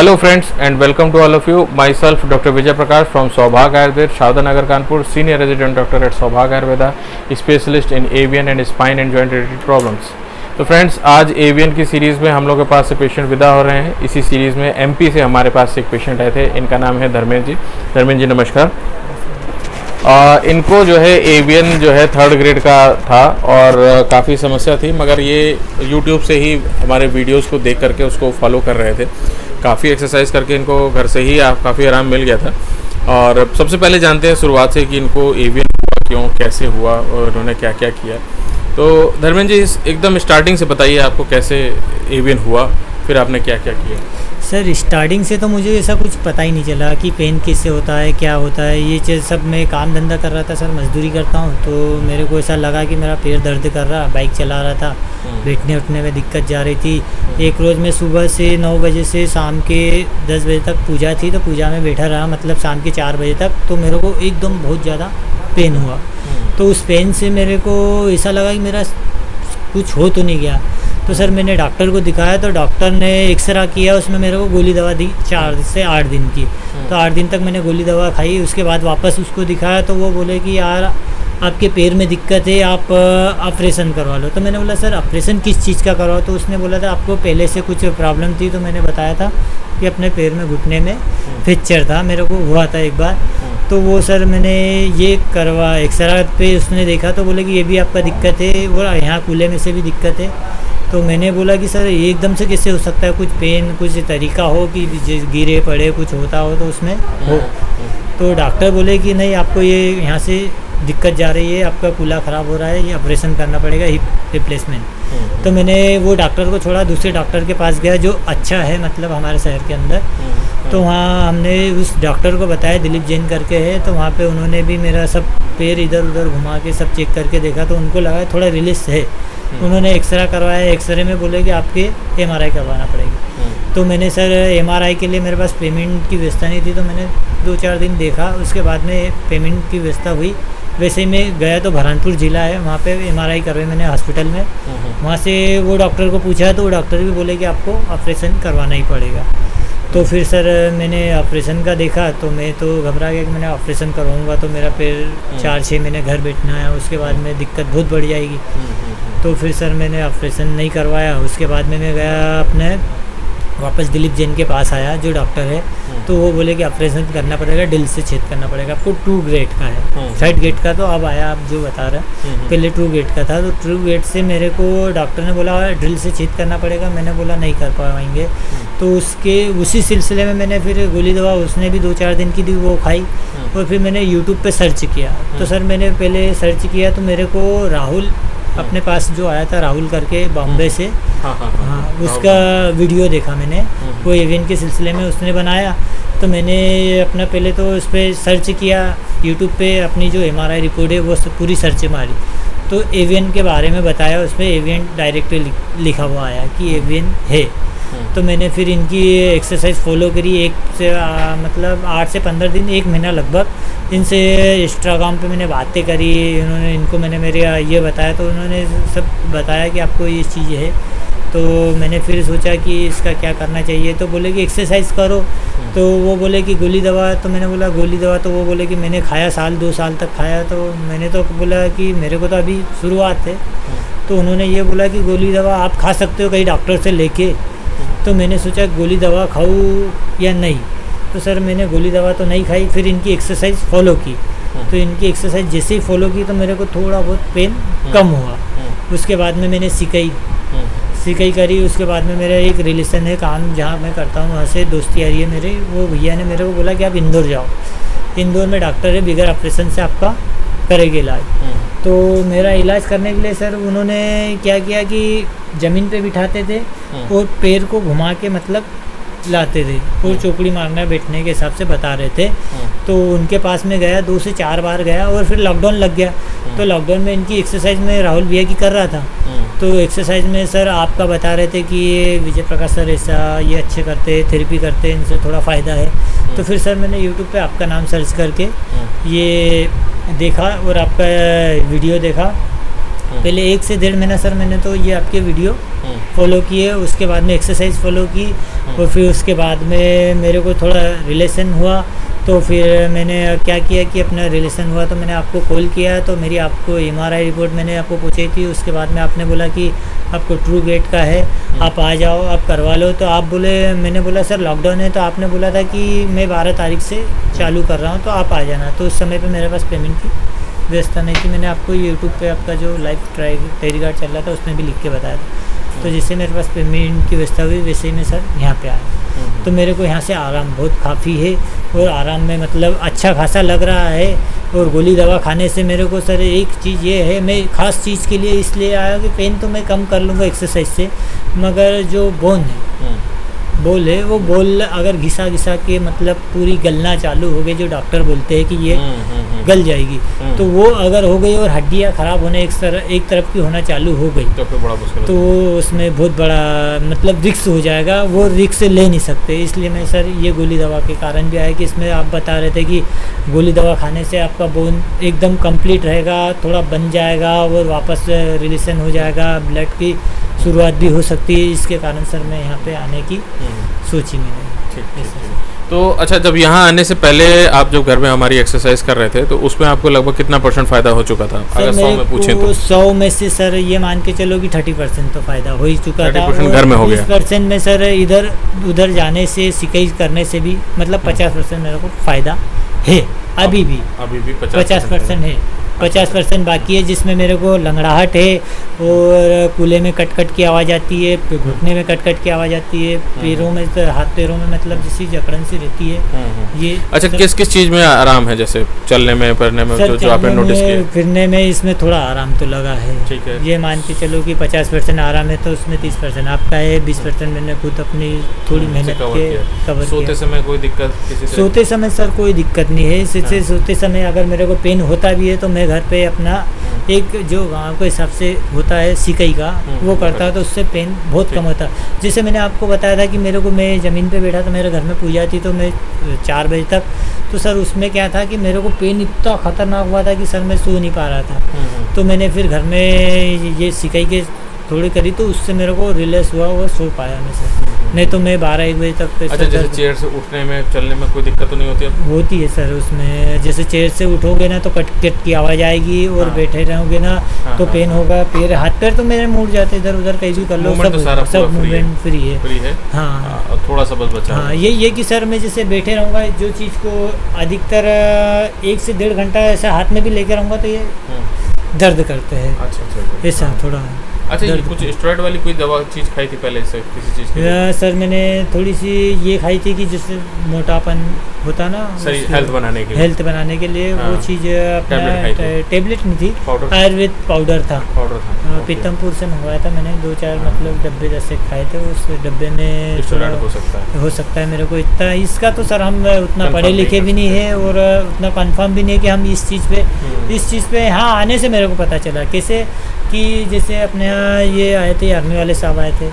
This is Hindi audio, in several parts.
Hello friends and welcome to all of you. Myself Dr. Vijay Prakash from Saubhag Ayurved, Shavdanagar, Kanpur, Senior Resident Doctor at Saubhag Ayurveda, Specialist in avian and spine and joint related problems. तो फ्रेंड्स आज एवियन की सीरीज़ में हम लोग के पास से पेशेंट विदा हो रहे हैं। इसी सीरीज़ में एमपी से हमारे पास एक पेशेंट आए थे। इनका नाम है धर्मेंद्र जी। धर्मेंद्र जी नमस्कार। इनको जो है एवियन जो है 3rd ग्रेड का था और काफ़ी समस्या थी, मगर ये यूट्यूब से ही हमारे वीडियोस को देख करके उसको फॉलो कर रहे थे। काफ़ी एक्सरसाइज करके इनको घर से ही काफ़ी आराम मिल गया था। और सबसे पहले जानते हैं शुरुआत से कि इनको एवियन हुआ क्यों, कैसे हुआ और इन्होंने क्या क्या किया। तो धर्मेंद्र जी एकदम स्टार्टिंग से बताइए आपको कैसे एवियन हुआ, फिर आपने क्या क्या किया। सर स्टार्टिंग से तो मुझे ऐसा कुछ पता ही नहीं चला कि पेन किससे होता है, क्या होता है, ये चीज़ सब। मैं काम धंधा कर रहा था सर, मजदूरी करता हूँ, तो मेरे को ऐसा लगा कि मेरा पैर दर्द कर रहा। बाइक चला रहा था, बैठने उठने में दिक्कत जा रही थी। एक रोज़ मैं सुबह से 9 बजे से शाम के 10 बजे तक पूजा थी, तो पूजा में बैठा रहा, मतलब शाम के 4 बजे तक। तो मेरे को एकदम बहुत ज़्यादा पेन हुआ। तो उस पेन से मेरे को ऐसा लगा कि मेरा कुछ हो तो नहीं गया। तो सर मैंने डॉक्टर को दिखाया, तो डॉक्टर ने एक्सरा किया, उसमें मेरे को गोली दवा दी 4 से 8 दिन की। तो 8 दिन तक मैंने गोली दवा खाई। उसके बाद वापस उसको दिखाया, तो वो बोले कि यार आपके पैर में दिक्कत है, आप ऑपरेशन करवा लो। तो मैंने बोला सर ऑपरेशन किस चीज़ का करवाओ। तो उसने बोला था आपको पहले से कुछ प्रॉब्लम थी। तो मैंने बताया था कि अपने पैर में घुटने में फ्रैक्चर था, मेरे को हुआ था एक बार। तो वो सर मैंने ये करवा, एक्सरा पे उसने देखा, तो बोले कि ये भी आपका दिक्कत है, वो यहाँ कूल्हे में से भी दिक्कत है। तो मैंने बोला कि सर एकदम से कैसे हो सकता है, कुछ पेन कुछ तरीका हो कि गिरे पड़े कुछ होता हो तो उसमें हो। तो डॉक्टर बोले कि नहीं, आपको ये यहाँ से दिक्कत जा रही है, आपका कूल्हा ख़राब हो रहा है, ये ऑपरेशन करना पड़ेगा, हिप रिप्लेसमेंट। तो मैंने वो डॉक्टर को छोड़ा, दूसरे डॉक्टर के पास गया जो अच्छा है मतलब हमारे शहर के अंदर। तो वहाँ हमने उस डॉक्टर को बताया, दिलीप जैन करके है। तो वहाँ पे उन्होंने भी मेरा सब पैर इधर उधर घुमा के सब चेक करके देखा, तो उनको लगा थोड़ा रिलीज है। उन्होंने एक्सरा करवाया, एक्सरे में बोले कि आपके MRI करवाना पड़ेगी। तो मैंने सर MRI के लिए मेरे पास पेमेंट की व्यवस्था नहीं थी, तो मैंने 2-4 दिन देखा। उसके बाद में पेमेंट की व्यवस्था हुई। वैसे ही मैं गया तो बरहानपुर ज़िला है, वहाँ पे MRI करवाई मैंने हॉस्पिटल में। वहाँ से वो डॉक्टर को पूछा, तो वो डॉक्टर भी बोले कि आपको ऑपरेशन करवाना ही पड़ेगा। तो फिर सर मैंने ऑपरेशन का देखा, तो मैं तो घबरा गया कि मैंने ऑपरेशन करवाऊँगा तो मेरा फिर 4-6 महीने घर बैठना है, उसके बाद में दिक्कत बहुत बढ़ जाएगी। तो फिर सर मैंने ऑपरेशन नहीं करवाया। उसके बाद में मैं गया अपने वापस दिलीप जैन के पास आया जो डॉक्टर है। तो वो बोले कि ऑपरेशन करना पड़ेगा, दिल से छेद करना पड़ेगा, आपको 2 ग्रेड का है। 3rd ग्रेड का तो अब आया, आप जो बता रहे हैं, पहले 2 ग्रेड का था। तो 2 ग्रेड से मेरे को डॉक्टर ने बोला ड्रिल से छेद करना पड़ेगा। मैंने बोला नहीं कर पाएंगे। तो उसी सिलसिले में मैंने फिर गोली दवा उसने भी 2-4 दिन की दी, वो खाई। और फिर मैंने यूट्यूब पे सर्च किया। तो सर मैंने पहले सर्च किया तो मेरे को राहुल अपने पास जो आया था, राहुल करके बॉम्बे से, हाँ उसका वीडियो देखा मैंने, वो एवियन के सिलसिले में उसने बनाया। तो मैंने अपना पहले तो उस पर सर्च किया यूट्यूब पे, अपनी जो MRI रिपोर्ट है वो पूरी सर्च मारी। तो एवियन के बारे में बताया, उस पर एवियन डायरेक्टली लिखा हुआ आया कि एवियन है। तो मैंने फिर इनकी एक्सरसाइज फॉलो करी, मतलब 8 से 15 दिन, 1 महीना लगभग। इनसे इंस्टाग्राम पे मैंने बातें करी, इनको मैंने मेरे ये बताया, तो उन्होंने सब बताया कि आपको ये चीज़ है। तो मैंने फिर सोचा कि इसका क्या करना चाहिए। तो बोले कि एक्सरसाइज करो। तो वो बोले कि गोली दवा। तो मैंने बोला गोली दवा, तो वो बोले कि मैंने खाया 1-2 साल तक खाया। तो मैंने तो बोला कि मेरे को तो अभी शुरुआत है। तो उन्होंने ये बोला कि गोली दवा आप खा सकते हो कहीं डॉक्टर से लेके। तो मैंने सोचा गोली दवा खाऊँ या नहीं। तो सर मैंने गोली दवा तो नहीं खाई, फिर इनकी एक्सरसाइज फॉलो की। तो इनकी एक्सरसाइज जैसे ही फॉलो की तो मेरे को थोड़ा बहुत पेन कम हुआ। उसके बाद में मैंने सिकाई करी। उसके बाद में मेरा एक रिलेशन है, काम जहाँ मैं करता हूँ वहाँ से दोस्ती आ रही है मेरे, वो भैया ने मेरे को बोला कि आप इंदौर जाओ, इंदौर में डॉक्टर है, बिगर ऑपरेशन से आपका करेंगे इलाज। तो मेरा इलाज करने के लिए सर उन्होंने क्या किया कि ज़मीन पे बिठाते थे और पैर को घुमा के मतलब लाते थे और चौकड़ी मारना बैठने के हिसाब से बता रहे थे। तो उनके पास में गया, 2 से 4 बार गया। और फिर लॉकडाउन लग गया, तो लॉकडाउन में इनकी एक्सरसाइज में राहुल भैया की कर रहा था। तो एक्सरसाइज में सर आपका बता रहे थे कि ये विजय प्रकाश सर ऐसा ये अच्छे करते हैं, थेरेपी करते हैं, इनसे थोड़ा फ़ायदा है। तो फिर सर मैंने यूट्यूब पे आपका नाम सर्च करके ये देखा और आपका वीडियो देखा। पहले 1 से 1.5 महीना सर मैंने तो ये आपके वीडियो फॉलो किए, उसके बाद में एक्सरसाइज फॉलो की, और फिर उसके बाद में मेरे को थोड़ा रिलेशन हुआ, तो फिर मैंने क्या किया कि अपना रिलेशन हुआ तो मैंने आपको कॉल किया, तो मेरी आपको MRI रिपोर्ट मैंने आपको पूछी थी। उसके बाद में आपने बोला कि आपको ट्रू गेट का है, आप आ जाओ, आप करवा लो। तो आप बोले, मैंने बोला सर लॉकडाउन है, तो आपने बोला था कि मैं 12 तारीख से चालू कर रहा हूँ, तो आप आ जाना। तो उस समय पे मेरे पास पेमेंट की व्यवस्था नहीं थी। मैंने आपको यूट्यूब पे आपका जो लाइव टेलीगार्ड चल रहा था उसमें भी लिख के बताया था। तो जैसे मेरे पास पेमेंट की व्यवस्था हुई वैसे ही मैं सर यहाँ पे आया। तो मेरे को यहाँ से आराम बहुत काफ़ी है, और आराम में मतलब अच्छा खासा लग रहा है। और गोली दवा खाने से मेरे को सर एक चीज़ ये है, मैं ख़ास चीज़ के लिए इसलिए आया कि पेन तो मैं कम कर लूँगा एक्सरसाइज से, मगर जो बोन है बोल है वो बोल अगर घिसा घिसा के मतलब पूरी गलना चालू हो गई, जो डॉक्टर बोलते हैं कि ये गल जाएगी, तो वो अगर हो गई और हड्डियाँ ख़राब होने एक तरफ की होना चालू हो गई तो फिर बड़ा मुश्किल, तो उसमें बहुत बड़ा मतलब रिस्क हो जाएगा। वो रिस्क ले नहीं सकते, इसलिए मैं सर ये गोली दवा के कारण भी आया कि इसमें आप बता रहे थे कि गोली दवा खाने से आपका बोन एकदम कंप्लीट रहेगा, थोड़ा बन जाएगा और वापस रिलेशन हो जाएगा, ब्लड की शुरुआत भी हो सकती है। इसके कारण सर मैं यहाँ पे आने की सोची मैंने। ठीक। तो अच्छा, जब यहाँ आने से पहले आप जब घर में हमारी एक्सरसाइज कर रहे थे तो उसमें आपको लगभग कितना % फ़ायदा हो चुका था? अगर 100 में पूछें तो 100 में से सर ये मान के चलो कि 30% तो फ़ायदा हो ही चुका था। 30% घर में हो गया। 20% में सर इधर उधर जाने से सिकाई करने से भी मतलब 50% मेरे को फ़ायदा है। अभी भी 50% है, 50% बाकी है, जिसमें मेरे को लंगड़ाहट है और कूल्हे में कट कट की आवाज़ आती है, घुटने में कट कट की आवाज़ आती है, पैरों में तो हाथ पैरों में मतलब जैसी जकड़न सी रहती है। ये अच्छा, किस किस चीज़ में आराम है? जैसे चलने में, फिरने में, जो आपने नोटिस किया? फिरने में इसमें थोड़ा आराम तो लगा है। ठीक है। ये मान के चलो कि 50% आराम है, तो उसमें 30% आपका है, 20% मैंने खुद अपनी थोड़ी मेहनत के कवर किया। सोते समय कोई दिक्कत किसी से? सोते समय सर कोई दिक्कत नहीं है। इससे सोते समय अगर मेरे को पेन होता भी है तो मैं घर पे अपना एक जो गाँव के हिसाब से होता है सिकाई का वो करता है, तो उससे पेन बहुत कम होता है। जैसे मैंने आपको बताया था कि मेरे को, मैं ज़मीन पे बैठा तो मेरे घर में पूजा थी, तो मैं 4 बजे तक, तो सर उसमें क्या था कि मेरे को पेन इतना ख़तरनाक हुआ था कि सर मैं सो नहीं पा रहा था। तो मैंने फिर घर में ये सिकाई के थोड़ी करी, तो उससे मेरे को रिलैक्स हुआ और सो पाया मैं सर। नहीं तो मैं 12-1 बजे तक। अच्छा, जैसे चेयर से उठने में, चलने में कोई दिक्कत तो नहीं होती? होती है सर उसमें। जैसे चेयर से उठोगे ना तो कट कट की आवाज़ आएगी, और बैठे रहोगे ना तो पेन होगा। पैर, हाथ पैर तो मेरे मुड़ जाते इधर उधर, कहीं भी कर लो, सब मूवमेंट फ्री है। हाँ, थोड़ा सा बस बचा। हाँ, ये कि सर मैं जैसे बैठे रहूँगा, जो चीज़ को अधिकतर 1 से 1.5 घंटा ऐसा हाथ में भी लेके रहूँगा तो ये दर्द करते हैं। अच्छा, ऐसा थोड़ा। अच्छा, ये कुछ स्टेरॉइड वाली कोई दवा चीज़ खाई थी पहले से किसी चीज़ की? सर मैंने थोड़ी सी ये खाई थी कि जिससे मोटापन होता ना, सही हेल्थ बनाने के लिए वो चीज़ टेबलेट नहीं थी, आयुर्वेद पाउडर था। पीतमपुर से मंगवाया था मैंने, 2-4 मतलब डब्बे जैसे खाए थे। उस डब्बे में हो सकता है मेरे को इतना, इसका तो सर हम उतना पढ़े लिखे भी नहीं है और उतना कंफर्म भी नहीं है कि हम इस चीज़ पे हाँ आने से मेरे को पता चला कैसे कि जैसे अपने यहाँ ये आए थे आर्मी वाले साहब आए थे,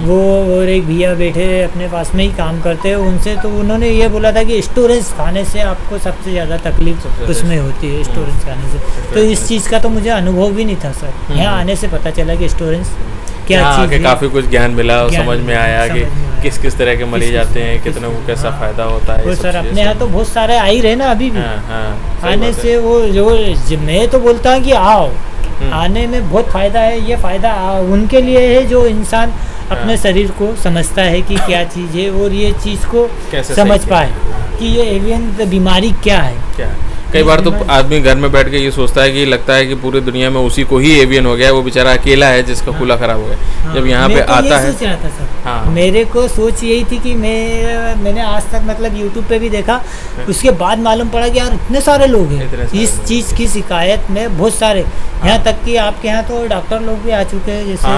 वो और एक भैया बैठे अपने पास में ही काम करते हैं उनसे, तो उन्होंने ये बोला था कि स्टोरेज खाने से आपको सबसे ज़्यादा तकलीफ उसमें होती है, स्टोरेज खाने से। तो इस चीज़ का तो मुझे अनुभव भी नहीं था सर, यहाँ आने से पता चला कि स्टोरेज क्या चीज़ है। काफ़ी कुछ ज्ञान मिला और समझ में आया कि किस किस तरह के मरीज आते हैं, कितने को कैसा फ़ायदा होता है। वो सर अपने यहाँ तो बहुत सारे आ ही रहे ना अभी भी। आने से वो जो मैं तो बोलता हूँ कि आओ, आने में बहुत फ़ायदा है। ये फ़ायदा उनके लिए है जो इंसान अपने शरीर को समझता है कि क्या चीज़ है और ये चीज़ को समझ पाए कि ये एवियन बीमारी क्या है। कई बार तो आदमी घर में बैठ के ये सोचता है कि लगता है कि पूरी दुनिया में उसी को ही एवियन हो गया है, वो बेचारा अकेला है जिसका कूला खराब हो गया। जब यहाँ पे आता है, सोच रहा था सर, मेरे को सोच यही थी कि मैंने आज तक मतलब यूट्यूब पे भी देखा, उसके बाद मालूम पड़ा कि यार इतने सारे लोग हैं इस चीज़ की शिकायत में, बहुत सारे, यहाँ तक कि आपके यहाँ तो डॉक्टर लोग भी आ चुके हैं, जैसे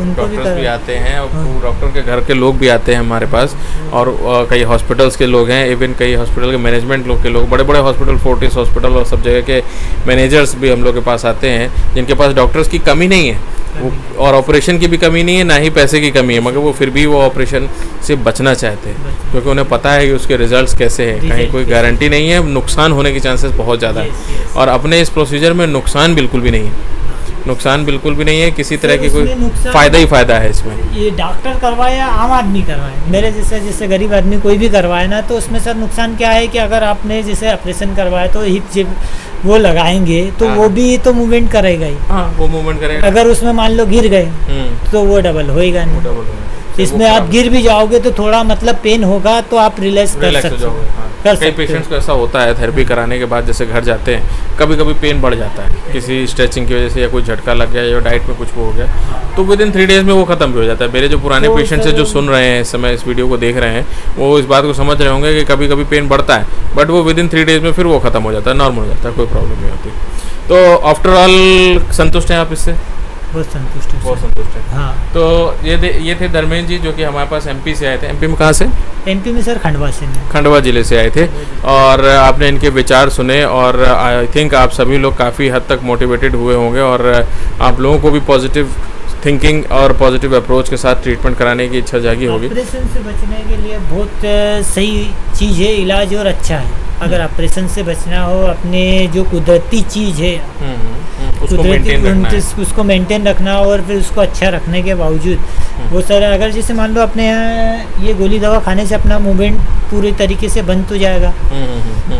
उनको भी आते हैं और डॉक्टर के घर के लोग भी आते हैं हमारे पास, और कई हॉस्पिटल्स के लोग हैं, इवन कई हॉस्पिटल के मैनेजमेंट लोग के लोग, बड़े बड़े हॉस्पिटल, फोर्टिस हॉस्पिटल और सब जगह के मैनेजर्स भी हम लोग के पास आते हैं, जिनके पास डॉक्टर्स की कमी नहीं है और ऑपरेशन की भी कमी नहीं है, ना ही पैसे की कमी है, मगर वो फिर भी वो ऑपरेशन से बचना चाहते हैं क्योंकि उन्हें पता है कि उसके रिजल्ट्स कैसे हैं, कहीं कोई गारंटी नहीं है, नुकसान होने के चांसेस बहुत ज़्यादा है, और अपने इस प्रोसीजर में नुकसान बिल्कुल भी नहीं है। नुकसान बिल्कुल भी नहीं है, किसी तरह की उसमें कोई नुकसान- फ़ायदा ही फ़ायदा है इसमें। ये डॉक्टर करवाए या आम आदमी करवाए, मेरे जैसे गरीब आदमी कोई भी करवाए ना, तो उसमें सर नुकसान क्या है कि अगर आपने जैसे ऑपरेशन करवाया तो हिप जिप वो लगाएंगे तो हाँ। वो भी तो मूवमेंट करेगा ही। हाँ, वो मूवमेंट करेगा। अगर उसमें मान लो गिर गए तो वो डबल होएगा नहीं। डबल होगा। इसमें आप गिर भी जाओगे तो थोड़ा मतलब पेन होगा तो आप रिलैक्स कर रिलैक्स हो सकते हो। जाओगे। हाँ। कर कई सकते पेशेंट्स हो। को ऐसा होता है थेरेपी कराने के बाद जैसे घर जाते हैं, कभी कभी पेन बढ़ जाता है किसी स्ट्रेचिंग की वजह से, या कोई झटका लग गया या डाइट में कुछ वो हो गया, तो विद इन 3 डेज में वो खत्म भी हो जाता है। मेरे जो पुराने तो पेशेंट्स हैं जो सुन रहे हैं इस समय, इस वीडियो को देख रहे हैं, वो इस बात को समझ रहे होंगे कि कभी कभी पेन बढ़ता है, बट वो विद इन 3 डेज में फिर वो खत्म हो जाता है, नॉर्मल हो जाता है, कोई प्रॉब्लम नहीं होती। तो आफ्टर ऑल संतुष्ट हैं आप इससे? बहुत संतुष्ट है बहुत सर। संतुष्ट है। हाँ, तो ये थे धर्मेंद्र जी जो कि हमारे पास एमपी से आए थे। एमपी में कहाँ से? एमपी में सर खंडवा से मैं। खंडवा जिले से आए थे, और आपने इनके विचार सुने, और आई थिंक आप सभी लोग काफ़ी हद तक मोटिवेटेड हुए होंगे, और आप लोगों को भी पॉजिटिव थिंकिंग और पॉजिटिव अप्रोच के साथ ट्रीटमेंट कराने की इच्छा जागी होगी। ऑपरेशन से बचने के लिए बहुत सही चीज़ है इलाज, और अच्छा है। अगर ऑपरेशन से बचना हो, अपने जो कुदरती चीज़ है उसको मेंटेन रखना है। उसको मेंटेन रखना, और फिर उसको अच्छा रखने के बावजूद वो सर, अगर जैसे मान लो अपने यहाँ ये गोली दवा खाने से अपना मूवमेंट पूरी तरीके से बंद तो जाएगा,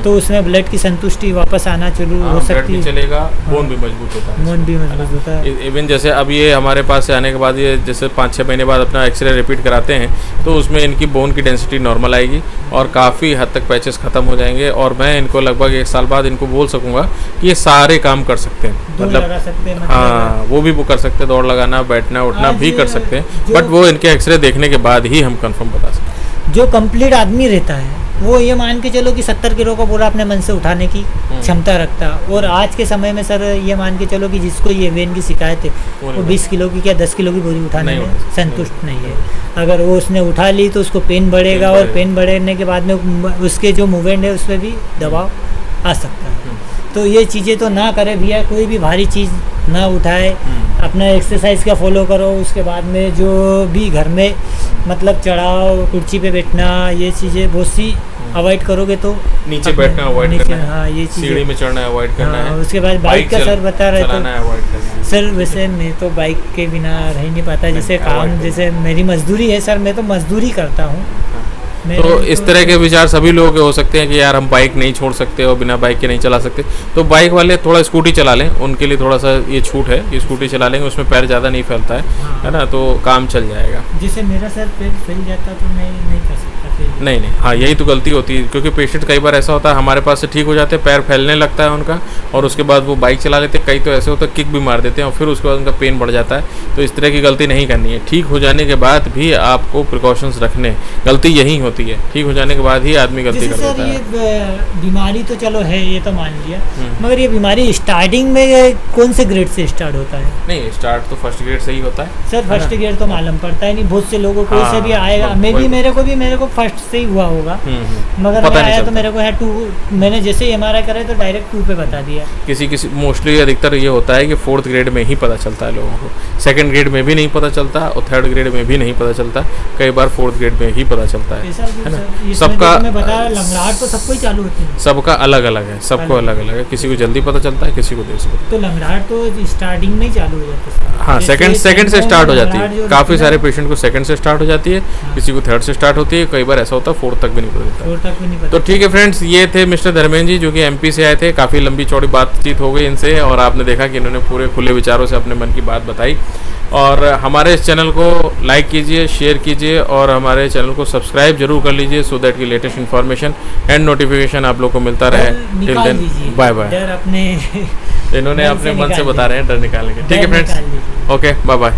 तो उसमें ब्लड की संतुष्टि वापस आना चालू हो सकती है, चलेगा, बोन भी मजबूत होता है, बोन भी मजबूत होता है। इवन जैसे अब ये हमारे पास से आने के बाद ये जैसे 5-6 महीने बाद अपना एक्सरे रिपीट कराते हैं, तो उसमें इनकी बोन की डेंसिटी नॉर्मल आएगी और काफ़ी हद तक पैचेस ख़त्म हो जाएंगे, और मैं इनको लगभग 1 साल बाद इनको बोल सकूँगा कि ये सारे काम कर सकते हैं, लगा सकते हैं, हाँ वो भी कर सकते हैं, दौड़ लगाना, बैठना उठना भी कर सकते हैं, बट वो इनके एक्सरे देखने के बाद ही हम कंफर्म बता सकते हैं। जो कंप्लीट आदमी रहता है वो ये मान के चलो कि 70 किलो का बोरा अपने मन से उठाने की क्षमता रखता है, और आज के समय में सर ये मान के चलो कि जिसको ये वेन की शिकायत है वो 20 किलो की क्या 10 किलो की बोरी उठाने में संतुष्ट नहीं है। अगर वो उसने उठा ली तो उसको पेन बढ़ेगा, और पेन बढ़ने के बाद में उसके जो मूवमेंट है उस पर भी दबाव आ सकता है। तो ये चीज़ें तो ना करे भैया, कोई भी भारी चीज़ ना उठाए, अपना एक्सरसाइज का फॉलो करो, उसके बाद में जो भी घर में मतलब चढ़ाओ, कुर्सी पे बैठना, ये चीज़ें बहुत सी अवॉइड करोगे तो नीचे बैठना अवॉइड करना है, हाँ ये चीज़ें, सीढ़ी में चढ़ना अवॉइड करना है, उसके बाद बाइक का सर बता रहे चलाना अवॉइड करना है। सर वैसे मैं तो बाइक के बिना रह नहीं पाता, जैसे काम, जैसे मेरी मजदूरी है सर, मैं तो मजदूरी करता हूँ। तो इस तरह के विचार सभी लोगों के हो सकते हैं कि यार हम बाइक नहीं छोड़ सकते और बिना बाइक के नहीं चला सकते, तो बाइक वाले थोड़ा स्कूटी चला लें, उनके लिए थोड़ा सा ये छूट है कि स्कूटी चला लेंगे, उसमें पैर ज़्यादा नहीं फैलता है ना, तो काम चल जाएगा। जैसे मेरा सर पैर फैल जाता तो मैं नहीं कर सकता फिर। नहीं, हाँ यही तो गलती होती है, क्योंकि पेशेंट कई बार ऐसा होता है हमारे पास से ठीक हो जाते हैं, पैर फैलने लगता है उनका, और उसके बाद वो बाइक चला लेते हैं, कई तो ऐसे होता है किक भी मार देते हैं और फिर उसके बाद उनका पेन बढ़ जाता है। तो इस तरह की गलती नहीं करनी है। ठीक हो जाने के बाद भी आपको प्रिकॉशंस रखने, गलती यही होती है, ठीक हो जाने के बाद ही आदमी गलती कर देता है। ये बीमारी तो चलो है, ये तो मान लिया, मगर ये बीमारी स्टार्टिंग में कौन से ग्रेड से स्टार्ट होता है? नहीं, स्टार्ट तो फर्स्ट ग्रेड से ही होता है सर। फर्स्ट ग्रेड तो मालूम पड़ता है नहीं, बहुत से लोगों को से भी आएगा, मेरे को फर्स्ट से ही हुआ होगा, मगर मैं आया तो मेरे को है 2, मैंने जैसे ही MRI करे तो डायरेक्ट 2 पे बता दिया। किसी मोस्टली अधिकतर ये होता है कि 4th ग्रेड में ही पता चलता है लोगों को, 2nd ग्रेड में भी नहीं पता चलता और 3rd ग्रेड में भी नहीं पता चलता, कई बार 4th ग्रेड में ही पता चलता है ना। सबका लंगड़ाहट तो सबको ही चालू होती है, सबका अलग अलग है, सबको अलग अलग है, किसी को जल्दी पता चलता है, किसी को देर से पता। तो लंगड़ाहट तो स्टार्टिंग में ही चालू हो जाती है। हाँ, सेकंड से स्टार्ट हो जाती है, काफ़ी सारे पेशेंट को 2nd से स्टार्ट हो जाती है, किसी को 3rd से स्टार्ट होती है, कई बार ऐसा होता है 4th तक भी नहीं पता। तो ठीक है फ्रेंड्स, ये थे मिस्टर धर्मेंद्र जी जो कि MP से आए थे। काफ़ी लंबी चौड़ी बातचीत हो गई इनसे, और आपने देखा कि इन्होंने पूरे खुले विचारों से अपने मन की बात बताई। और हमारे इस चैनल को लाइक कीजिए, शेयर कीजिए, और हमारे चैनल को सब्सक्राइब जरूर कर लीजिए, सो दैट की लेटेस्ट इन्फॉर्मेशन एंड नोटिफिकेशन आप लोग को मिलता रहे। Till then bye bye. इन्होंने अपने मन से बता रहे हैं डर निकालने के। ठीक है फ्रेंड्स, ओके बाय बाय।